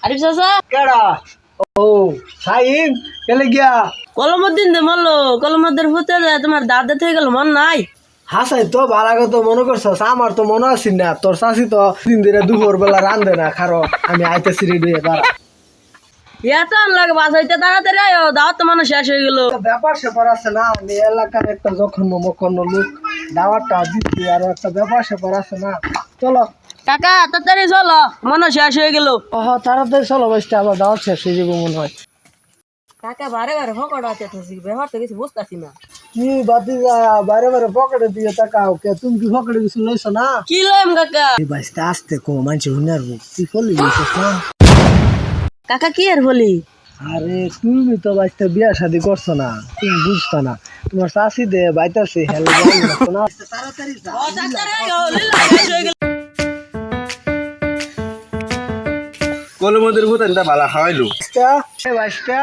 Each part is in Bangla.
আরিফ চাচা কেডা ও সাইম কেলে গিয়া কলমদ্দিন দে মরলো কলমদ্দিন হতে যায় তোমার দাদা থেকে গেল মন নাই হাসাই তো ভালো তো মনে করছস আমার তো মনে আছি না তোর চাষি তো দিন দিনে দুপুর বেলা রান্ধে না খারো আমি আইতেছি রেডি হয়ে দাঁড়া এত লাগে বাসাইতে তাড়াতাড়ি আয়ো দাওয়াত তো মানুষ শেষ হয়ে গেল ব্যাপার স্যাপার আছে না আমি এলাকার একটা জঘন্য মকন্ন লোক দাওয়াতটা দিচ্ছি আর একটা ব্যাপার স্যাপার আছে না চলো কাকা তাড়াতাড়ি চলো মানুষ শেষ হয়ে গেল তাড়াতাড়ি চলো বাইসটা আবার দাওয়াত শেষ হয়ে যাবো মনে হয় কাকা বারে বারে ফকড় আছে ব্যবহার তো কিছু বুঝতেছি না কি বাতি যা বাইরে বাইরে পকেটে দিয়ে তাকাও কে তুমি কি পকেটে কিছু লইছো না কি লইম কাকা এই বাইসটা আসতে কো মানছে হুনারবো তুই করলি লইছিস না কাকা কি আর বলি আরে তুমি তো বাইসটা বিয়া শাদি করছো না তুমি বুঝতো না তোমার চাষি দে বাইতাছে হেলে না তাড়াতাড়ি যা ও তাড়াতাড়ি আয়ো লীলা শেষ হয়ে গেল কলমদের ভূতানটা ভালো খাওয়াইলো বাইসটা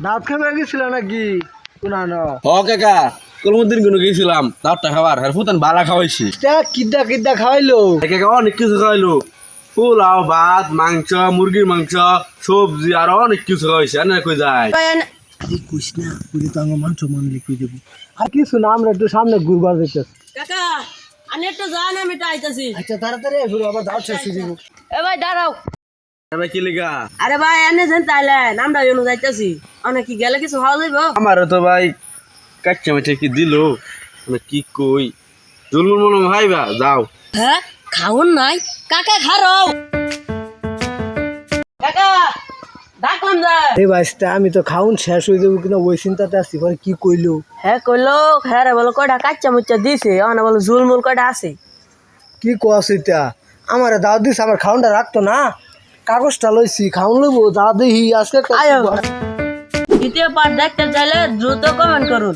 দাঁত খাবে গেছিল নাকি শুনানো হ কাকা কলমদ্দিন কোনো গেছিলাম দাঁতটা খাবার আর ভূতান বালা খাওয়াইছি কিদ্দা কিদ্দা খাওয়াইলো কাকা অনেক কিছু খাওয়াইলো পোলাও ভাত মাংস মুরগির মাংস সবজি আর অনেক কিছু খাওয়াইছে আর না কই যায় কুছ না পুরি তো আমার মাংস মন লিখে দেবো আর কিছু না আমরা একটু সামনে ঘুরবার যেতেছি কাকা আমি একটু জান আমি তো আইতাছি আচ্ছা তাড়াতাড়ি ঘুরে আবার দাঁত শেষ হয়ে যাবো এ ভাই দাঁড়াও ভাই কি লিগা আরে ভাই এনে যেন তাইলেন আমরা এনে যাইতাছি অনেক কি গেলে কিছু খাওয়া যাইব আমারও তো ভাই কাচ্চা মাছে কি দিল মানে কি কই জুলমুল মনে ভাইবা যাও হ্যাঁ খাওন নাই কাকা খারাও কাকা ডাকলাম যা এই বাইসটা আমি তো খাউন শেষ হয়ে যাবো কিনা ওই চিন্তাতে আসছি পরে কি কইলো হ্যাঁ কইলো হ্যাঁ রে বলো কয়টা কাচ্চা মুচ্চা দিছে অনে বলো ঝুলমুল কয়টা আছে কি কোয়াস এটা আমার দাও দিস আমার খাউনটা রাখতো না কাগজটা লইছি খাউন লইবো যা দেখি আজকে আয়ো দ্বিতীয় পার্ট দেখতে চাইলে দ্রুত কমেন্ট করুন